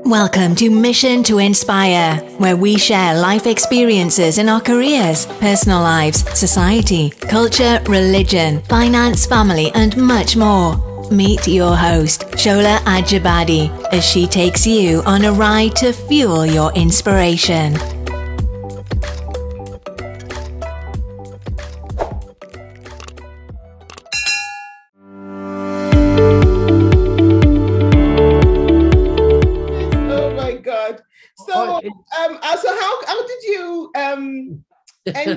Welcome to Mission to Inspire, where we share life experiences in our careers, personal lives, society, culture, religion, finance, family, and much more. Meet your host, Shola Ajibade, as she takes you on a ride to fuel your inspiration. So how did you end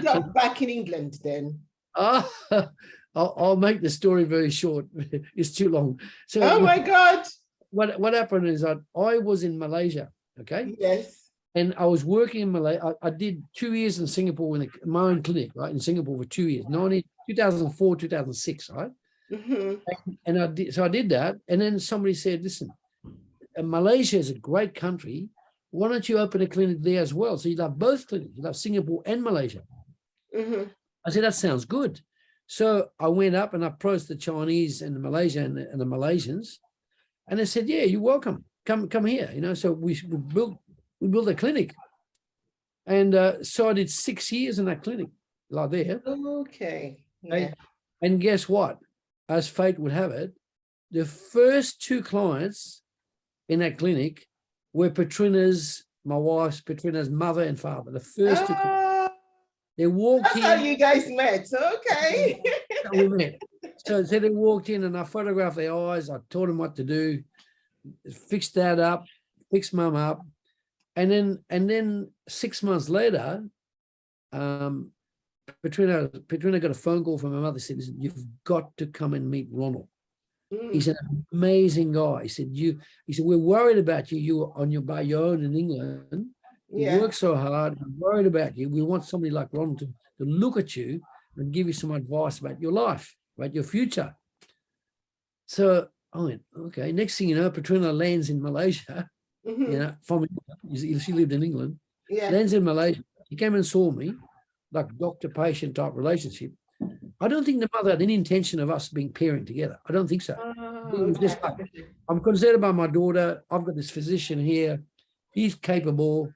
up back in England then? I'll make the story very short. It's too long. So oh my God. What happened is I was in Malaysia, okay? Yes. And I was working in Malaysia. I did 2 years in Singapore in my own clinic, right? In Singapore for 2 years, 2004, 2006, right? Mm-hmm. And I did that. And then somebody said, listen, Malaysia is a great country. Why don't you open a clinic there as well? So you'll have both clinics. You'll have Singapore and Malaysia. Mm-hmm. I said, that sounds good. So I went up and approached the Chinese and the Malaysian and the Malaysians. And they said, yeah, you're welcome. Come here. You know, so we built a clinic. And so I did 6 years in that clinic, like there. Okay. Yeah. And guess what? As fate would have it, the first 2 clients in that clinic were my wife's Petrina's mother and father. The first 2 clients. They walked in. That's how you guys met. Okay. We met. So they walked in and I photographed their eyes. I taught them what to do, fixed that up, fixed mum up. And then 6 months later, Petrina got a phone call from her mother. Said, listen, you've got to come and meet Ronald. He's an amazing guy. He said, we're worried about you. You're by your own in England. You work so hard. We're worried about you. We want somebody like Ronald to look at you and give you some advice about your life, about your future. So I went, okay. Next thing you know, Petrina lands in Malaysia. Mm-hmm. You know, she lived in England. Yeah. Lands in Malaysia. He came and saw me, like doctor-patient type relationship. I don't think the mother had any intention of us being pairing together. I don't think so. It was just like, I'm concerned about my daughter. I've got this physician here. He's capable.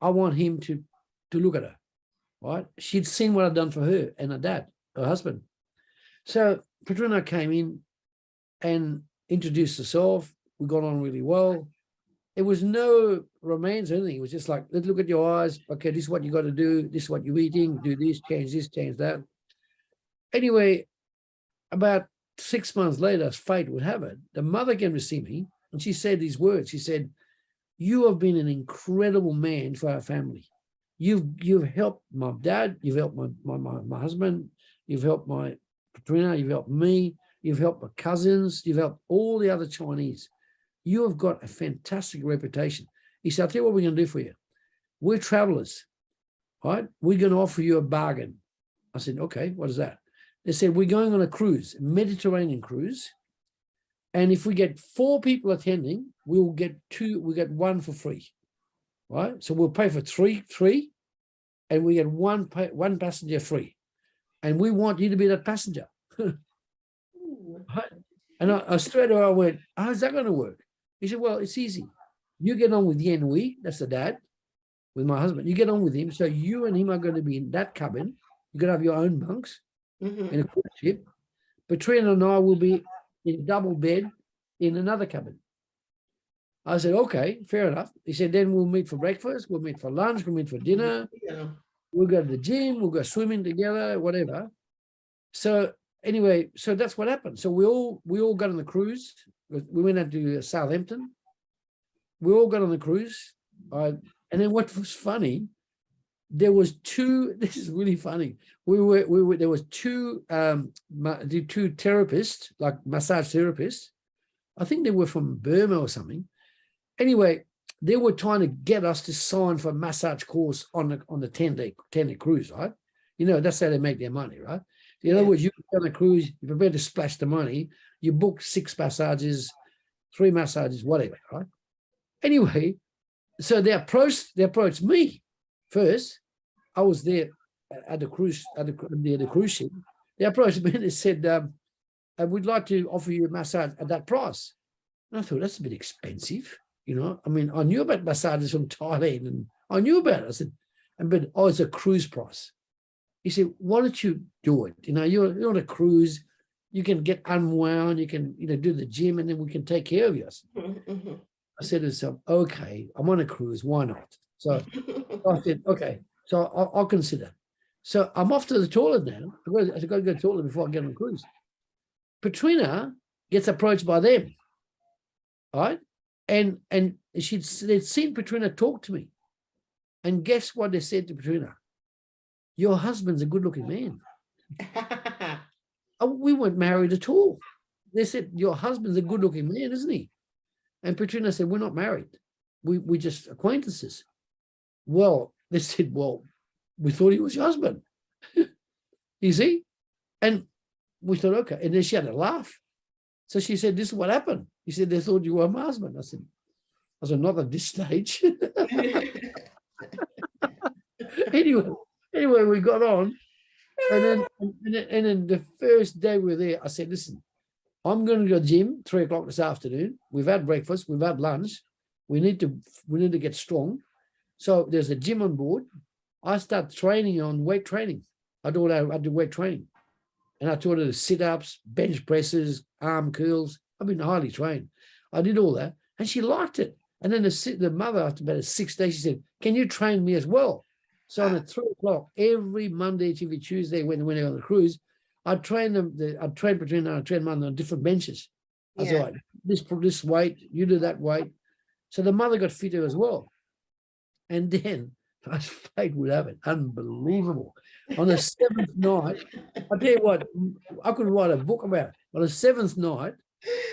I want him to look at her, right? She'd seen what I'd done for her and her dad, her husband. So Petrina came in and introduced herself. We got on really well. It was no romance or anything. It was just like, let's look at your eyes. Okay, this is what you got to do. This is what you're eating. Do this, change that. Anyway, about 6 months later, as fate would have it, the mother came to see me and she said these words. She said, you have been an incredible man for our family. You've helped my dad. You've helped my husband. You've helped my Petrina. You've helped me. You've helped my cousins. You've helped all the other Chinese. You have got a fantastic reputation. He said, I'll tell you what we're going to do for you. We're travelers, right? We're going to offer you a bargain. I said, okay, what is that? They said, we're going on a cruise, a Mediterranean cruise. And if we get 4 people attending, we'll get 1 for free, right? So we'll pay for three, and we get one passenger free. And we want you to be that passenger. Right? And I straight away I went, how's that going to work? He said, well, it's easy. You get on with Yen Wee, that's the dad, with my husband. You get on with him. So you and him are going to be in that cabin. You're going to have your own bunks in a cruise ship. Petrina and I will be in a double bed in another cabin. I said, okay, fair enough. He said, then we'll meet for breakfast. We'll meet for lunch. We'll meet for dinner. Yeah. We'll go to the gym. We'll go swimming together, whatever. So anyway, so that's what happened. So we all got on the cruise. We went out to Southampton. We all got on the cruise. And then what was funny, there was 2, this is really funny. There was 2 therapists, like massage therapists. I think they were from Burma or something. Anyway, they were trying to get us to sign for a massage course on the 10-day cruise, right? You know, that's how they make their money, right? In other words, you go on a cruise, you're prepared to splash the money, you book 6 massages, 3 massages, whatever, right? Anyway, so they approached me first. I was there at the cruise, near the cruise ship. They approached me and they said, we'd like to offer you a massage at that price. And I thought, that's a bit expensive. You know, I mean, I knew about massages from Thailand and I knew about it. I said, but it's a cruise price. He said, why don't you do it? You know, you're on a cruise, you can get unwound, you can, do the gym, and then we can take care of you. I said to myself, okay, I'm on a cruise, why not? So I said, okay, so I'll consider. So I'm off to the toilet now. I've got to go to the toilet before I get on the cruise. Katrina gets approached by them, right? And they'd seen Katrina talk to me. And guess what they said to Katrina? Your husband's a good-looking man. We weren't married at all. They said, your husband's a good-looking man, isn't he? And Katrina said, we're not married. We're just acquaintances. Well, they said, well, we thought he was your husband. You see? And we thought, okay. And then she had a laugh. So she said, this is what happened. He said, they thought you were my husband. I said, not at this stage. Anyway, we got on. And then the first day we were there, I said, listen, I'm going to go to the gym 3 o'clock this afternoon. We've had breakfast, we've had lunch. We need to get strong. So there's a gym on board. I start training on weight training. I do weight training. And I taught her the sit-ups, bench presses, arm curls. I've been highly trained. I did all that. And she liked it. And then the mother, after about 6 days, she said, can you train me as well? So at 3 o'clock, every Monday, Tuesday, when we went on the cruise, I'd train them. I'd train between them. I'd train them on different benches. I was like, this weight, you do that weight. So the mother got fitter as well. And then, as fate would have it, unbelievable. On the 7th night, I'll tell you what, I could write a book about it. On the 7th night,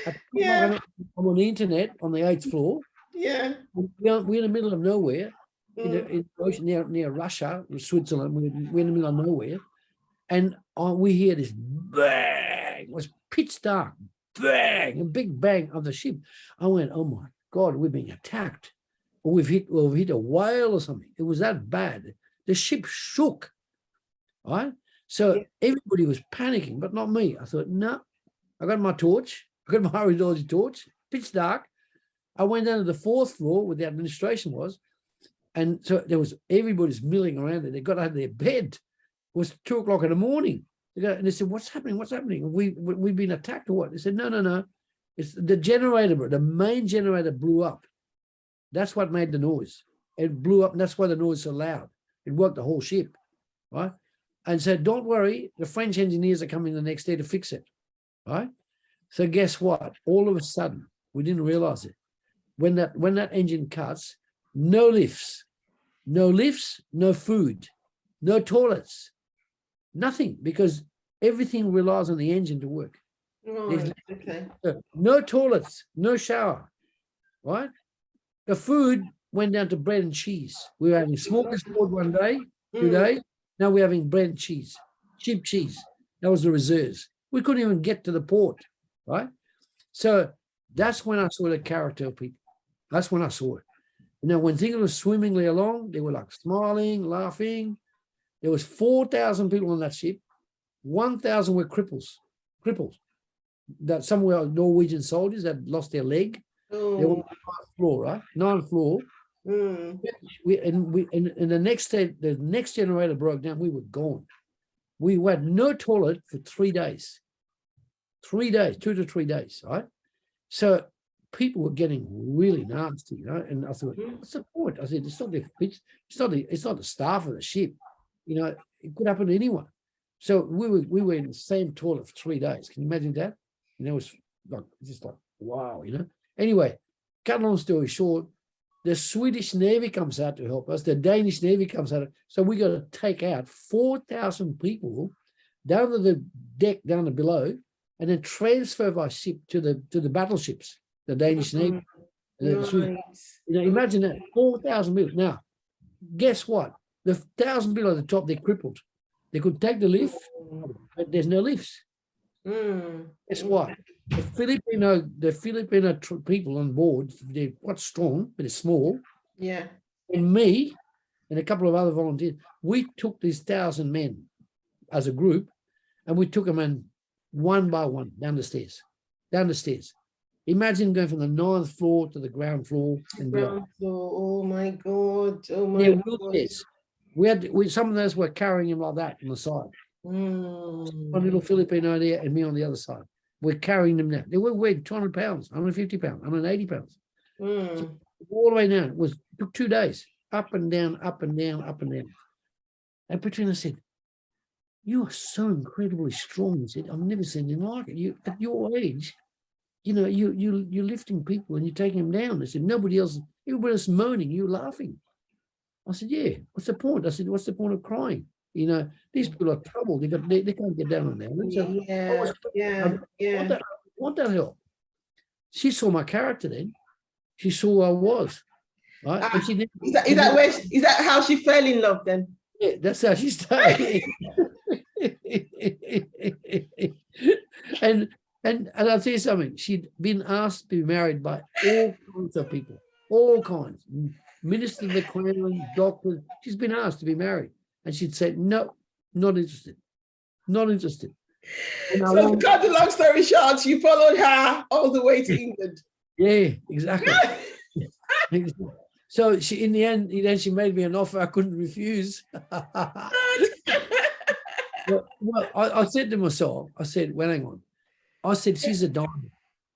I'm on the internet on the 8th floor. Yeah. We're in the middle of nowhere, in the ocean near Russia, Switzerland. We're in the middle of nowhere. And we hear this bang. It was pitch dark. Bang, a big bang of the ship. I went, oh my God, we're being attacked. Or we've hit a whale or something. It was that bad. The ship shook. Right? So everybody was panicking, but not me. I thought, no, I got my torch. I got my radiology torch. Pitch dark. I went down to the 4th floor where the administration was. And so there was everybody's milling around there. They got out of their bed. It was 2 o'clock in the morning. And they said, what's happening? What's happening? We've been attacked or what? They said, no. It's the generator, the main generator blew up. That's what made the noise. It blew up, and that's why the noise is so loud. It worked the whole ship, right? And said, don't worry, the French engineers are coming the next day to fix it, right? So guess what? All of a sudden, we didn't realize it. When that engine cuts, no lifts, no food, no toilets, nothing, because everything relies on the engine to work. Right, okay. No toilets, no shower, right? The food went down to bread and cheese. We were having smorgasbord one day, 2 days. Now we're having bread and cheese, cheap cheese. That was the reserves. We couldn't even get to the port, right? So that's when I saw the character of people. That's when I saw it. When things were swimmingly along, they were like smiling, laughing. There was 4,000 people on that ship. 1,000 were cripples. That some were Norwegian soldiers that lost their leg. They were on the 9th floor, right? 9th floor. And the next day, the next generator broke down. We were gone. We had no toilet for 3 days. 3 days, 2 to 3 days, right? So people were getting really nasty, And I thought, what's the point? I said, it's not the staff of the ship. It could happen to anyone. So we were in the same toilet for 3 days. Can you imagine that? It was just like, wow, Anyway, cut a long story short, the Swedish Navy comes out to help us. The Danish Navy comes out. So we got to take out 4,000 people down to the deck, down to below, and then transfer by ship to the battleships, the Danish Navy. Imagine that, 4,000 people. Now, guess what? The 1,000 people at the top, they're crippled. They could take the lift, but there's no lifts. Guess what? The Filipino people on board, they're quite strong, but they're small. Yeah. And me and a couple of other volunteers, we took these 1,000 men as a group, and we took them in one by one down the stairs. Imagine going from the 9th floor to the ground floor and beyond. Ground floor. Oh my God. Oh my Yeah, God. wheelchairs. Some of those were carrying him like that on the side. One little Filipino there and me on the other side. We're carrying them now. They were weighed 200 pounds, 150 pounds, 180 pounds. So all the way down. It took 2 days. Up and down, up and down, up and down. And Petrina said, "You are so incredibly strong." He said, "I've never seen anything like it. You at your age, you're lifting people and you're taking them down." They said, "Everybody else is moaning, you're laughing." I said, "Yeah, what's the point?" I said, "What's the point of crying? These people are troubled. They can't get down on them." So want that help. She saw my character then. She saw who I was. Right? And she is that how she fell in love then? Yeah, that's how she started. and I'll tell you something. She'd been asked to be married by all kinds of people, all kinds. Minister of the Crown, doctors. She's been asked to be married. And she'd said, "No, not interested. Not interested." So to cut the long story short, you followed her all the way to England. Yeah, exactly. So she, in the end, she made me an offer I couldn't refuse. Well, I said to myself, I said, "Well, hang on." I said, "She's a diamond.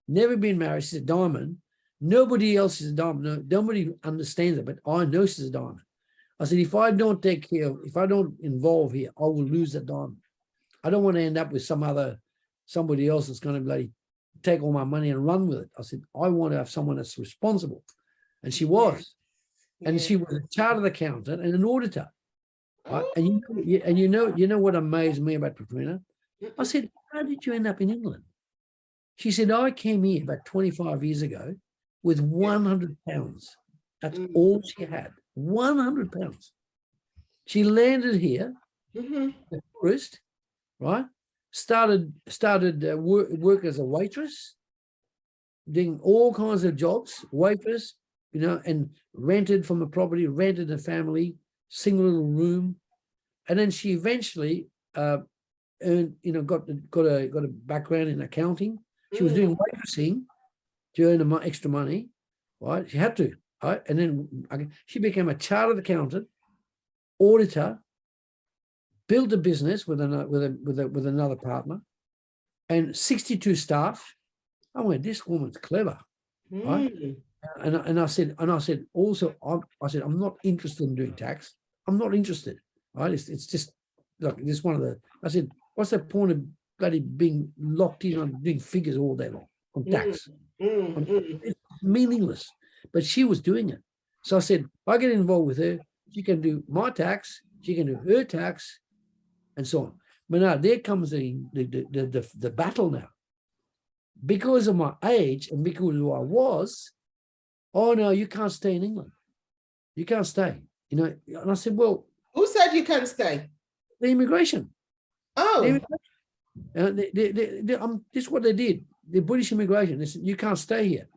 Never been married. She's a diamond. Nobody else is a diamond. No, nobody understands it, but I know she's a diamond." I said, "If I don't take care, if I don't involve here, I will lose that diamond. I don't want to end up with somebody else that's going to bloody take all my money and run with it." I said, "I want to have someone that's responsible." And she was. And she was a chartered accountant and an auditor. Right? And you know what amazed me about Petrina? I said, "How did you end up in England?" She said, "I came here about 25 years ago with 100 pounds. That's all she had. 100 pounds. She landed here, a tourist, right? Started work as a waitress, doing all kinds of jobs, waitress, and rented from a property, rented a family, single little room. And then she eventually earned, got a background in accounting. She was doing waitressing to earn extra money, right? She had to, right? And then she became a chartered accountant, auditor, built a business with another partner, and 62 staff. I went, "This woman's clever," right? And I said also, I said, "I'm not interested in doing tax. I'm not interested, right? It's just like this one of the." I said, "What's the point of bloody being locked in on doing figures all day long on tax? It's meaningless." But she was doing it, so I said, "If I get involved with her, she can do my tax, she can do her tax, and so on." But now there comes the battle now, because of my age and because of who I was. "Oh no, you can't stay in England. You can't stay." And I said, "Well, who said you can't stay?" The immigration. Oh, this is what they did. The British immigration. They said, "You can't stay here."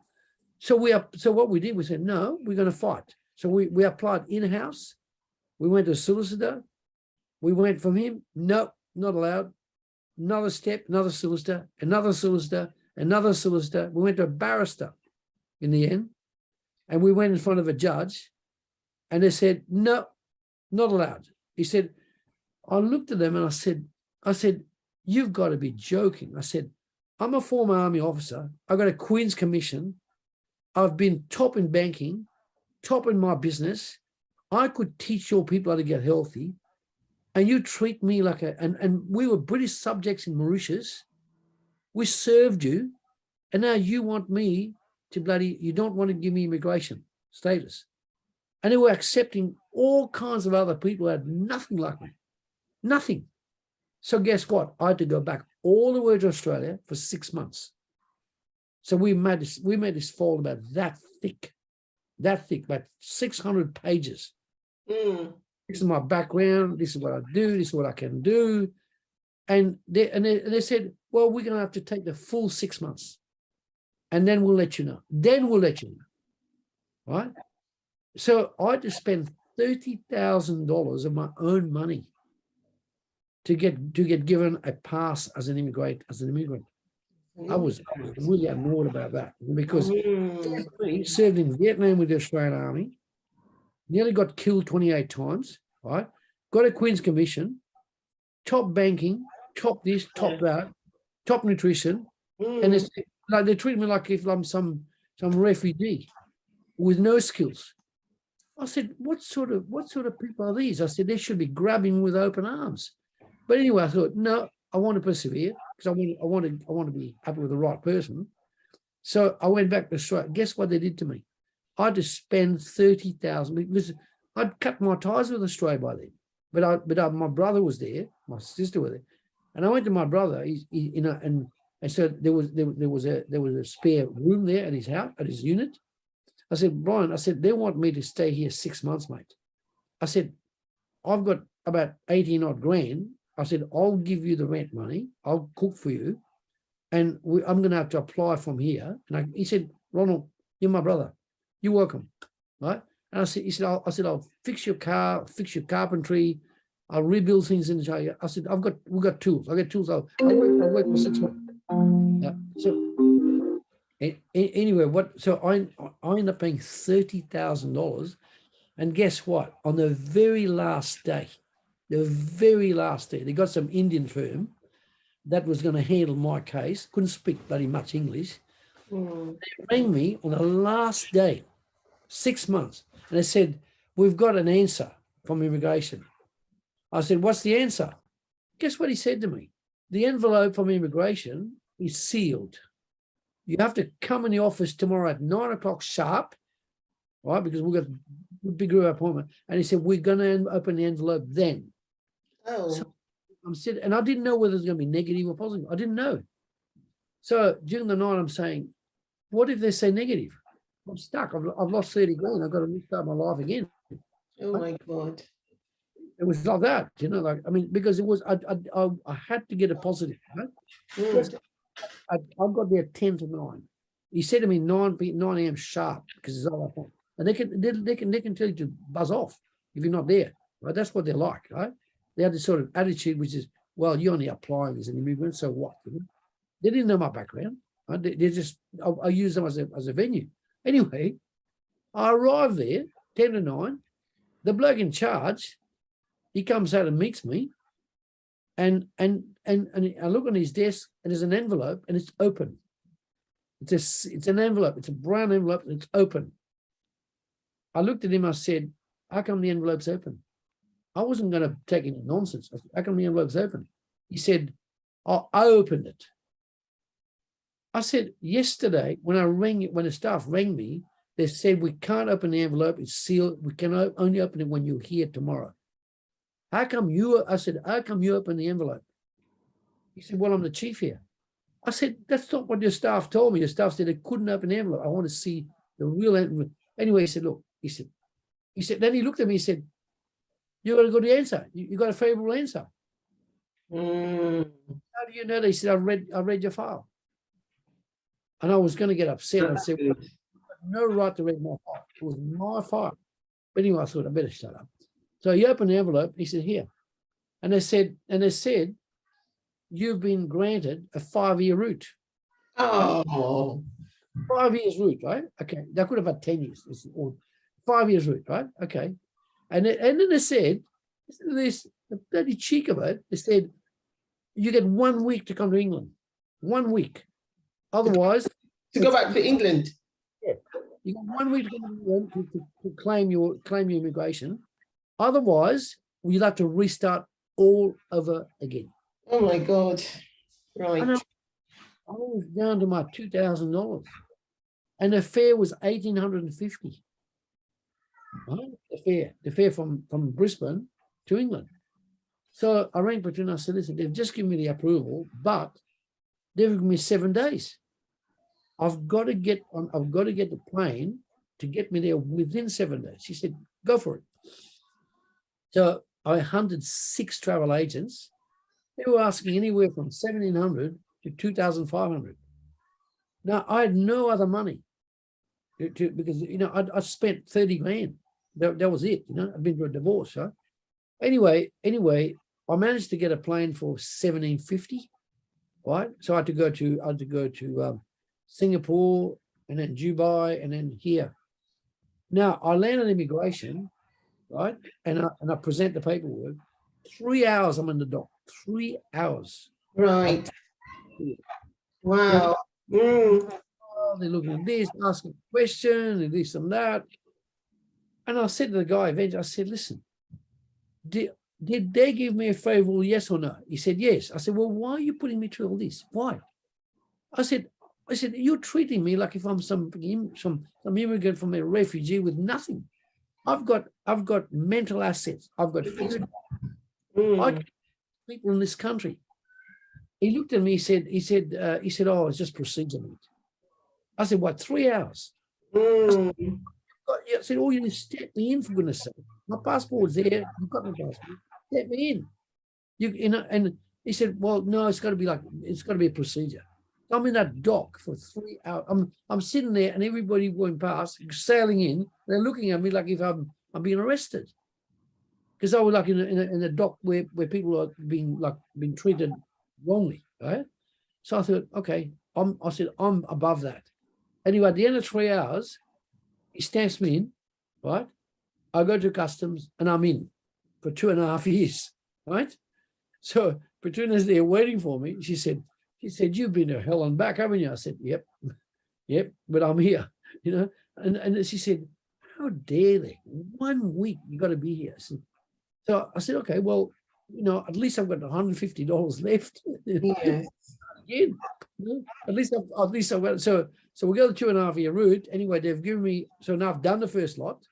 So what we did, we said, "No, we're going to fight." So we applied in-house. We went to a solicitor. We went from him. No, not allowed. Another step, another solicitor, another solicitor, another solicitor. We went to a barrister in the end. And we went in front of a judge, and they said, "No, not allowed." He said, I looked at them and I said, "You've got to be joking." I said, "I'm a former army officer. I got a Queen's Commission. I've been top in banking, top in my business. I could teach your people how to get healthy. And you treat me like and we were British subjects in Mauritius. We served you. And now you want me to you don't want to give me immigration status." And they were accepting all kinds of other people who had nothing like me. Nothing. So guess what? I had to go back all the way to Australia for 6 months. So we made this file about that thick, about 600 pages. This is my background. This is what I do. This is what I can do. And they said, "Well, we're going to have to take the full 6 months. And then we'll let you know. Right? So I had to spend $30,000 of my own money to get given a pass as an immigrant. I was really annoyed about that because Mm. he served in Vietnam with the Australian Army, nearly got killed 28 times, right? Got a Queen's Commission, top banking, top this, top that, top nutrition, and it's like they treat me like if I'm some refugee with no skills. I said, what sort of people are these? I said, they should be grabbing with open arms. But anyway, I thought, no, I want to persevere because I want to be happy with the right person. So I went back to Australia. Guess what they did to me? I had to spend $30,000 because I'd cut my ties with Australia by then. But my brother was there, my sister was there, and I went to my brother. And so there was a spare room there at his house, at his unit. I said, Brian, I said, they want me to stay here 6 months, mate. I said, I've got about 18 odd grand. I said, I'll give you the rent money. I'll cook for you. And I'm going to have to apply from here. And he said, Ronald, you're my brother. You're welcome. Right? And I said, I'll fix your car, fix your carpentry. I'll rebuild things in the show. I said, we've got tools. I got tools. I'll work for 6 months. Yeah. So anyway, so I ended up paying $30,000. And guess what? On the very last day, they got some Indian firm that was going to handle my case. Couldn't speak bloody much English. They rang me on the last day, 6 months, and they said, we've got an answer from immigration. I said, what's the answer? Guess what he said to me? The envelope from immigration is sealed. You have to come in the office tomorrow at 9 o'clock sharp, right? Because we've got a big group appointment. And he said, we're going to open the envelope then. Oh. So I'm sitting, and I didn't know whether it was going to be negative or positive. I didn't know. So during the night, I'm saying, what if they say negative? I'm stuck. I've lost 30 grand. I've got to restart my life again. Oh my God. It was like that, like, I mean, because it was, I had to get a positive, right? I got there at 10 to 9. He said to me 9 a.m. sharp because it's all I want. And they can tell you to buzz off if you're not there, right? That's what they're like, right? They have this sort of attitude, which is, well, you're only applying as an immigrant, so what? They didn't know my background. Right? They just, I use them as a venue. Anyway, I arrived there 10 to 9. The bloke in charge, he comes out and meets me, and I look on his desk, and there's an envelope, and it's open. It's an envelope. It's a brown envelope, and it's open. I looked at him. I said, "How come the envelope's open?" I wasn't going to take any nonsense. I said, "How come the envelope's open?" He said, "Oh, I opened it." I said, "Yesterday, when the staff rang me, they said we can't open the envelope. It's sealed. We can only open it when you're here tomorrow." I said, how come you open the envelope? He said, well, I'm the chief here. I said, that's not what your staff told me. Your staff said they couldn't open the envelope. I want to see the real envelope. Anyway, he said, look, he said, then he looked at me, he said, you got a good answer. You got a favorable answer. How do you know that? He said, I read your file. And I was going to get upset. I said, well, I have no right to read my file. It was my file. But anyway, I thought I better shut up. So he opened the envelope. He said, here. And they said, you've been granted a 5-year route. Oh. 5 years route, right? Okay. They could have had 10 years or 5 years route, right? Okay. And then they said, this, the bloody cheek of it, they said, you get 1 week to come to England. 1 week. Otherwise. To go back to England. Yeah. You got 1 week to come to England to claim your immigration. Otherwise, you'll have to restart all over again. Oh my God. Right. I was down to my $2,000. And the fare was $1,850. Right? The fare from Brisbane to England. So I rang Patrina and I said, listen, they've just given me the approval, but they've given me 7 days. I've got to get the plane to get me there within 7 days. She said, go for it. So I hunted 6 travel agents. They were asking anywhere from $1,700 to $2,500. Now I had no other money because I spent 30 grand. That was it. I'd been through a divorce. Huh? Anyway, I managed to get a plane for $1,750. right? So I had to go to Singapore and then Dubai and then here. Now I landed immigration, right? And I present the paperwork. 3 hours I'm in the dock. 3 hours. Right. Wow. Mm. They're looking at this, asking a question, and this and that. And I said to the guy eventually, I said, listen, did they give me a favorable yes or no? He said, yes. I said, well, why are you putting me through all this? Why? I said, you're treating me like if I'm some immigrant from a refugee with nothing. I've got mental assets. I've got food. I can people in this country. He looked at me, he said, oh, it's just procedure, mate. I said, what, 3 hours? I said, oh, you need to step me in, for goodness sake. My passport's there. You've got my passport. Step me in. You know, and he said, well, no, it's got to be a procedure. I'm in that dock for 3 hours. I'm sitting there, and everybody going past, sailing in. They're looking at me like if I'm being arrested, because I was like in a dock where people are being treated wrongly, right? So I thought, okay, I said I'm above that. Anyway, at the end of 3 hours, he stamps me in, right? I go to customs and I'm in for 2.5 years, right? So Petrina's there waiting for me. She said, you've been to hell and back, haven't you? I said, yep, but I'm here, you know. And she said, how dare they? 1 week, you got to be here. So I said, okay, well, you know, at least I've got $150 left. Yes. Again, you know, at least I've got, so we go the 2.5 year route. Anyway, they've given me, so now I've done the first lot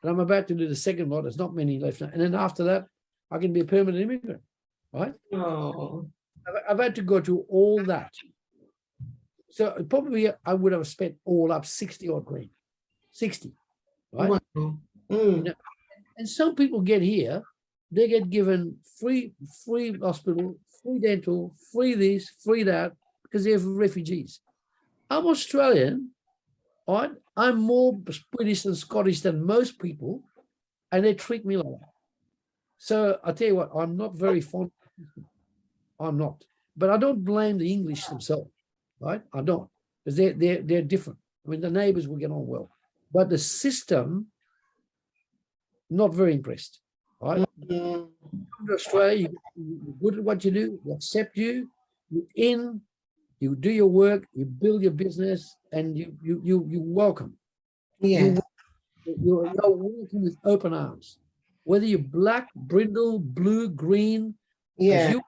and I'm about to do the second lot. There's not many left now. And then after that, I can be a permanent immigrant, right? Oh. I've had to go through all that. So probably I would have spent all up 60 odd grand, 60, right? Wow. You know, and some people get here, they get given free hospital, free dental, free this, free that, because they're refugees. I'm Australian, right? I'm more British and Scottish than most people, and they treat me like that. So I tell you what, I'm not very fond. I'm not, but I don't blame the English themselves, right? I don't, because they're different. I mean, the neighbours will get on well, but the system, not very impressed, right? You come to Australia, you're good at what you do, they accept you, you're in, you do your work, you build your business, and you welcome. Yeah. You're welcome with open arms. Whether you're black, brindle, blue, green, Yeah. you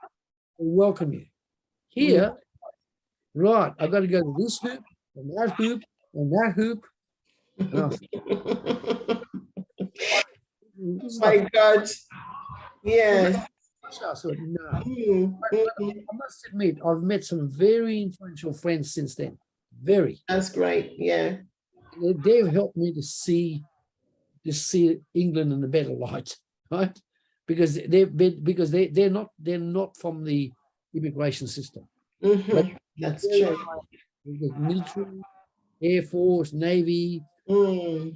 welcome you. Here, right, I've got to go to this hoop, and that hoop, and that hoop. My God. Yes. I thought, no. I must admit, I've met some very influential friends since then. Very. That's great. Yeah. They've helped me to see England in a better light, right? Because they're not from the immigration system. But that's true. Military, Air Force, Navy. Wrong.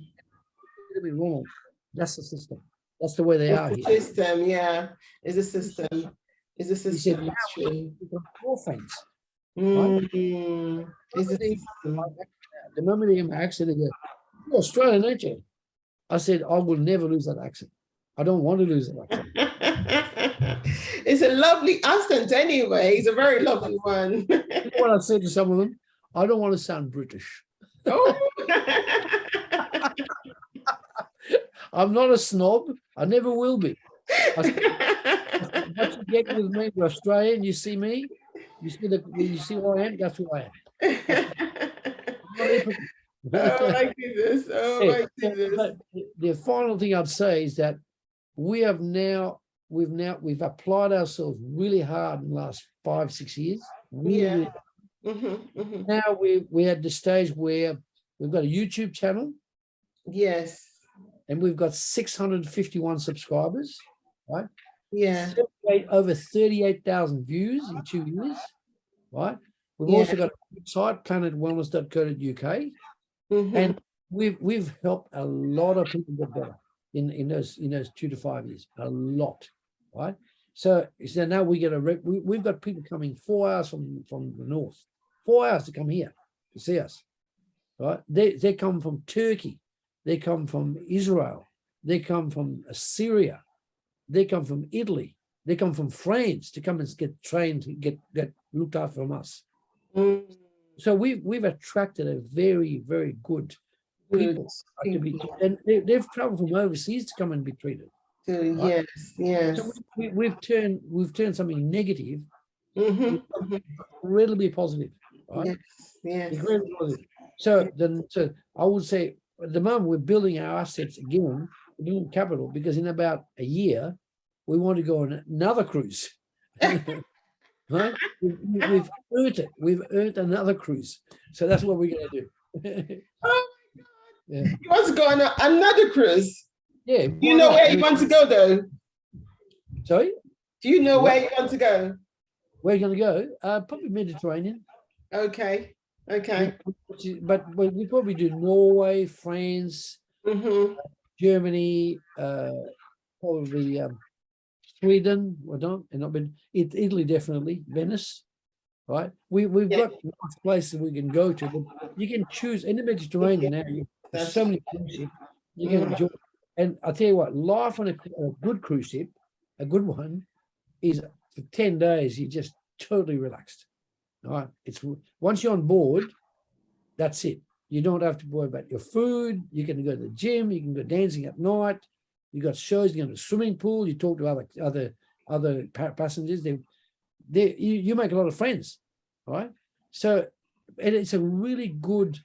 That's the system. That's the way they are here. System, yeah. Is a system. Is a system. That's true. More friends. Right? The moment they hear my accent, they go, "You're Australian, aren't you?" I said, "I will never lose that accent. I don't want to lose that accent." It's a lovely accent anyway. It's a very lovely one. You know what I said to some of them? I don't want to sound British. Oh. I'm not a snob. I never will be. I said, what you get with me, you're Australian, you see me, you see who I am, that's who I am. Oh my goodness. Oh my goodness. The final thing I'd say is that we've applied ourselves really hard in the last 5-6 years. Really. Now we're at the stage where we've got a YouTube channel. Yes. And we've got 651 subscribers, right? Yeah. Over 38,000 views in 2 years, right? We've also got a website, planetwellness.co.uk, and we've helped a lot of people get better in those 2 to 5 years, a lot, right? So now we get we've got people coming 4 hours from the north, 4 hours to come here to see us, right? They come from Turkey, they come from Israel, they come from Syria, they come from Italy, they come from France to come and get trained, get looked after from us. Mm. So we've attracted a very, very good people, and they've traveled from overseas to come and be treated. Right? Yes. So we've turned something negative Mm-hmm. incredibly positive, right? Yes. Incredibly positive. So I would say at the moment we're building our assets again, building capital, because in about a year we want to go on another cruise. Right? We've earned it. We've earned another cruise. So that's what we're going to do. Oh, yeah. you want to go on another cruise? Yeah. Do you know where you want to go, though? Sorry? Do you know where you want to go? Where are you going to go? Probably Mediterranean. Okay. But we probably do Norway, France, Germany, probably Sweden. Italy, definitely. Venice, right? We've got nice places we can go to. But you can choose in the Mediterranean now. There's so many cruise ships you can enjoy. And I'll tell you what, life on a good cruise ship, a good one, is for 10 days you're just totally relaxed. All right. It's once you're on board, that's it. You don't have to worry about your food. You can go to the gym. You can go dancing at night. You got shows. You go to the swimming pool. You talk to other passengers. You make a lot of friends, all right? So it's a really good.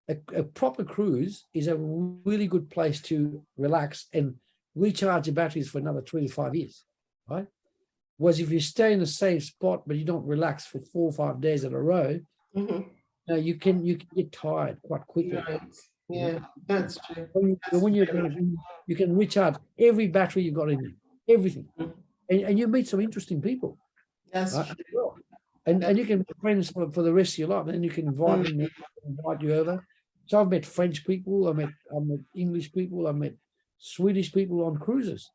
A proper cruise is a really good place to relax and recharge your batteries for another 3 to 5 years, right? Whereas if you stay in the same spot but you don't relax for 4 or 5 days in a row, you can get tired quite quickly. Right. Yeah, that's true. When you can recharge every battery you've got in you, everything, and you meet some interesting people. That's true. And you can be friends for the rest of your life. And then you can invite them, invite you over. So I've met French people, I met English people, I met Swedish people on cruises.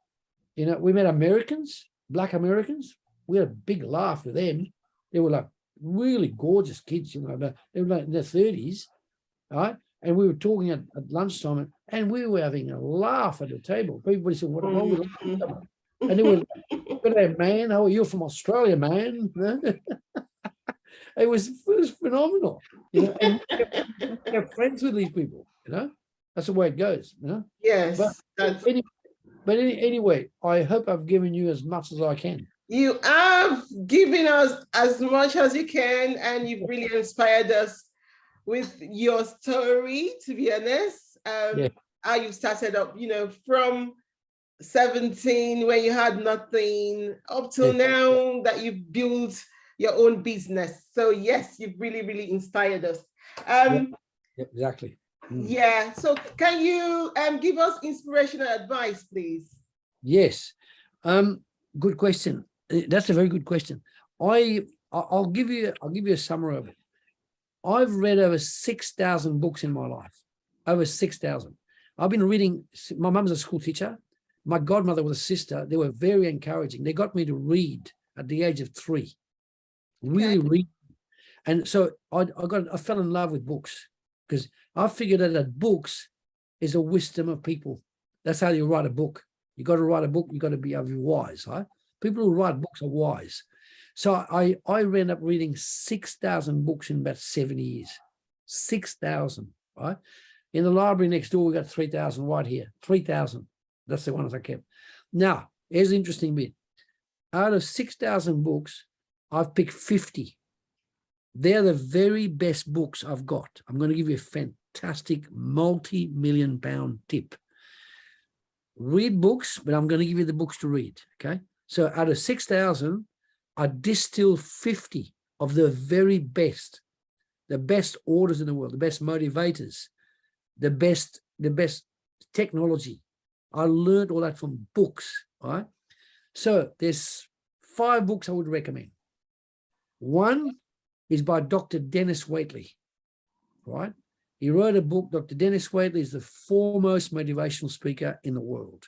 You know, we met Americans, Black Americans. We had a big laugh with them. They were like really gorgeous kids, you know, they were like in their 30s, right? And we were talking at lunchtime, and we were having a laugh at the table. People said, "What wrong with them?" And they were, "Good day, man. How are you from Australia, man?" It was phenomenal, you know. And you're friends with these people, you know. That's the way it goes, you know. Yes. But anyway, I hope I've given you as much as I can. You have given us as much as you can, and you've really inspired us with your story, to be honest. How you started up, you know, from 17 when you had nothing up till now that you've built your own business. So yes, you've really, really inspired us. Exactly. Yeah. So can you give us inspirational advice, please? Yes. Good question. That's a very good question. I'll give you a summary of it. I've read over 6,000 books in my life. Over 6,000. I've been reading. My mum's a school teacher. My godmother was a sister. They were very encouraging. They got me to read at the age of 3. Really read. And so I fell in love with books, because I figured out that books is the wisdom of people. That's how you write a book. You got to write a book. You got to be wise, right? People who write books are wise. So I ended up reading 6,000 books in about 7 years. 6,000, right? In the library next door, we got 3,000 right here. 3,000. That's the ones I kept. Now, here's the interesting bit. Out of 6,000 books, I've picked 50. They're the very best books I've got. I'm going to give you a fantastic multi-million-pound tip. Read books, but I'm going to give you the books to read, okay? So out of 6,000, I distilled 50 of the very best, the best orders in the world, the best motivators, the best technology. I learned all that from books, right? So there's 5 books I would recommend. One is by Dr. Dennis Waitley, right? He wrote a book. Dr. Dennis Waitley is the foremost motivational speaker in the world.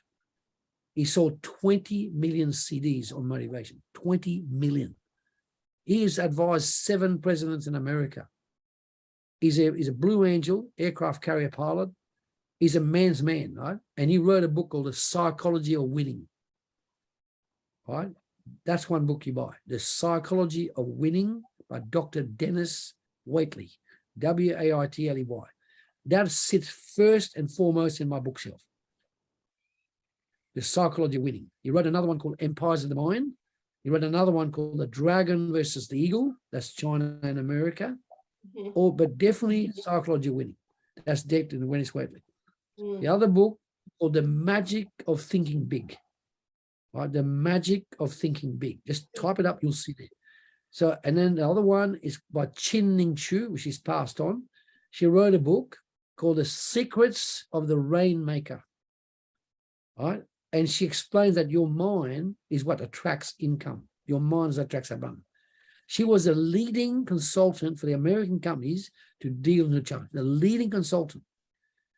He sold 20 million CDs on motivation, 20 million. He has advised 7 presidents in America. He's a Blue Angel aircraft carrier pilot. He's a man's man, right? And he wrote a book called The Psychology of Winning, right? That's one book you buy. The Psychology of Winning by Dr. Dennis Waitley, W-A-I-T-L-E-Y. That sits first and foremost in my bookshelf. The Psychology of Winning. He wrote another one called Empires of the Mind. He wrote another one called The Dragon versus the Eagle. That's China and America. But definitely Psychology of Winning. That's Dr. Dennis Waitley. The other book called The Magic of Thinking Big. Right? The Magic of Thinking Big. Just type it up, you'll see it. So, and then the other one is by Chin Ning Chu, which is passed on. She wrote a book called The Secrets of the Rainmaker. Right? And she explains that your mind is what attracts income. Your mind attracts abundance. She was a leading consultant for the American companies to deal in the challenge. The leading consultant.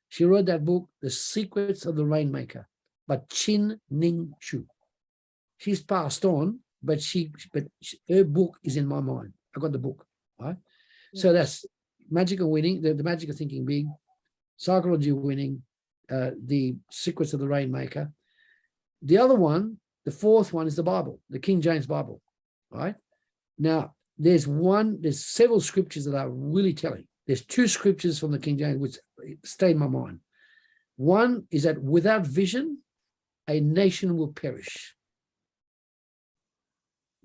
She wrote that book, The Secrets of the Rainmaker, by Chin Ning Chu. She's passed on, but her book is in my mind. I got the book, right? Yeah. So that's Magic of Winning, the Magic of Thinking Big, Psychology of Winning, The Secrets of the Rainmaker. The other one, the fourth one, is the Bible, the King James Bible, right? Now, there's several scriptures that are really telling. There's 2 scriptures from the King James which stay in my mind. One is that without vision, a nation will perish.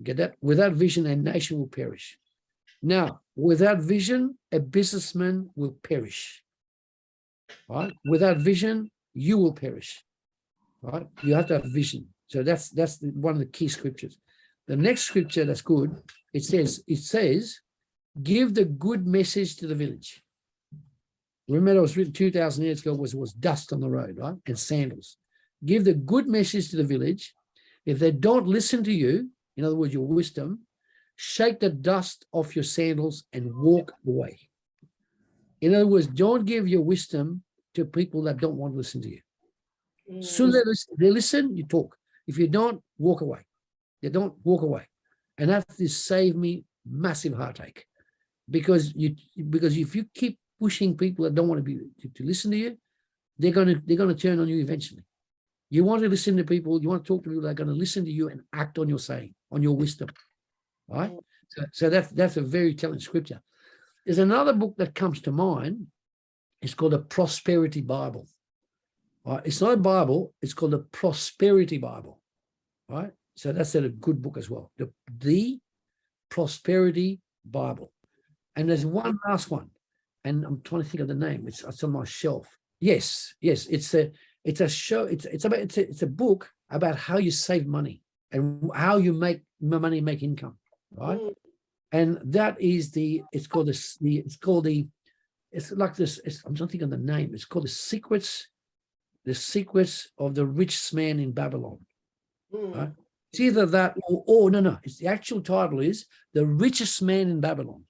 Get that? Without vision, a nation will perish. Now, without vision, a businessman will perish. Right? Without vision, you will perish. Right? You have to have vision. So that's one of the key scriptures. The next scripture that's good, it says, give the good message to the village. Remember, it was written 2,000 years ago, was dust on the road, right? And sandals. Give the good message to the village. If they don't listen to you, in other words, your wisdom, shake the dust off your sandals and walk away. In other words, don't give your wisdom to people that don't want to listen to you. Soon they listen, you talk. If you don't, walk away. They don't, walk away. And that has saved me massive heartache. Because if you keep pushing people that don't want to listen to you, they're gonna turn on you eventually. You want to listen to people, you want to talk to people that are going to listen to you and act on your saying, on your wisdom. Right? So that's a very telling scripture. There's another book that comes to mind. It's called the Prosperity Bible. Right? It's not a Bible, it's called the Prosperity Bible. Right? So that's a good book as well. The Prosperity Bible. And there's one last one, and I'm trying to think of the name. It's on my shelf. Yes, it's a book about how you save money and how you make money, make income, right? And that is it's like this. I'm trying to think of the name. It's called The Secrets of the Richest Man in Babylon. Right? It's either that or no. It's the actual title is The Richest Man in Babylon.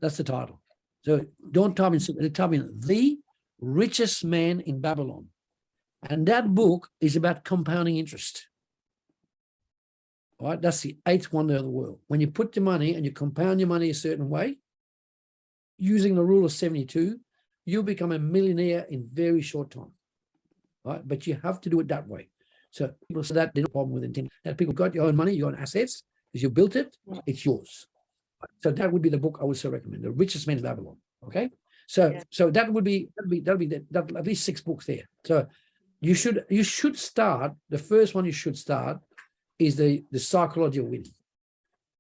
That's the title. So don't type in The Richest Man in Babylon. And that book is about compounding interest. All right, that's the 8th wonder of the world. When you put your money and you compound your money a certain way, using the rule of 72, you'll become a millionaire in very short time. All right, but you have to do it that way. So people say that there's no problem with intent. That people got your own money, your own assets, because you built it, it's yours. So that would be the book I would so recommend, The Richest Man in Babylon. Okay, so that would be at least 6 books there. So you should start. The first one you should start is the Psychology of Winning.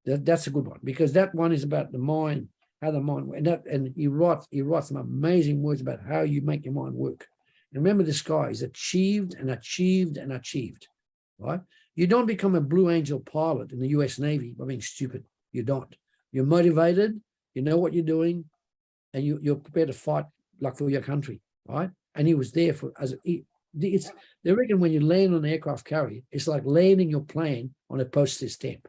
That's a good one, because that one is about the mind, how the mind, and he writes some amazing words about how you make your mind work. And remember, this guy is achieved and achieved and achieved. Right? You don't become a Blue Angel pilot in the U.S. Navy by being stupid. You don't. You're motivated. You know what you're doing, and you're prepared to fight like for your country. Right? And he was there they reckon when you land on an aircraft carrier, it's like landing your plane on a postage stamp.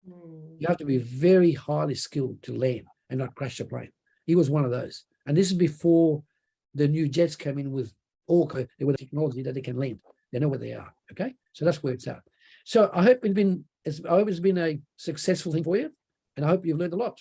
You have to be very highly skilled to land and not crash the plane. He was one of those. And this is before the new jets came in with all the technology that they can land. They know where they are. Okay, so that's where it's at. So I hope it's been a successful thing for you, and I hope you've learned a lot.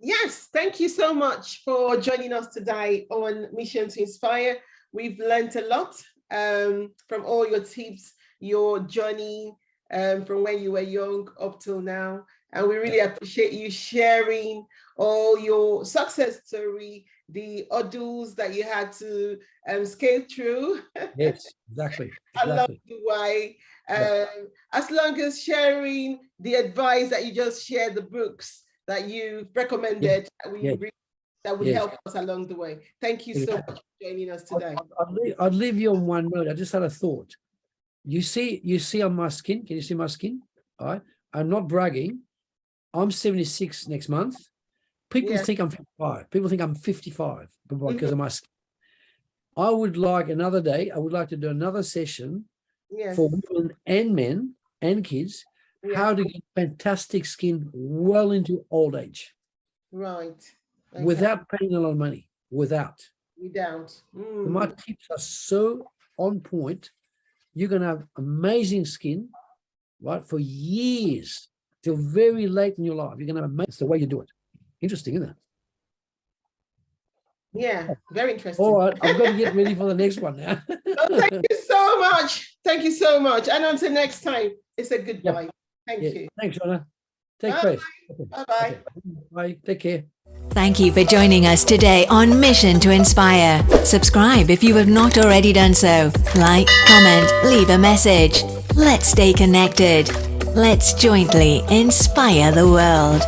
Yes, thank you so much for joining us today on Mission to Inspire. We've learned a lot from all your tips, your journey from when you were young up till now. And we really appreciate you sharing all your success story, the hurdles that you had to scale through. Yes, exactly. Along the way. As long as sharing the advice that you just shared, the books that you recommended, that would help us along the way. Thank you so much for joining us today. I'd leave you on one note. I just had a thought. You see on my skin, can you see my skin? All right. I'm not bragging. I'm 76 next month. People think I'm 55. People think I'm 55 because of my skin. I would like another day. I would like to do another session for women and men and kids, how to get fantastic skin well into old age. Right. Okay. Without paying a lot of money. Without. My tips are so on point. You're going to have amazing skin, right, for years till very late in your life. You're going to have amazing. It's the way you do it. Interesting, isn't it? Yeah, very interesting. All right, I've got to get ready for the next one now. Thank you so much. Thank you so much. And until next time, it's a goodbye. Thank you. Thanks, Shona. Take care. Bye-bye. Bye. Take care. Thank you for joining us today on Mission to Inspire. Subscribe if you have not already done so. Like, comment, leave a message. Let's stay connected. Let's jointly inspire the world.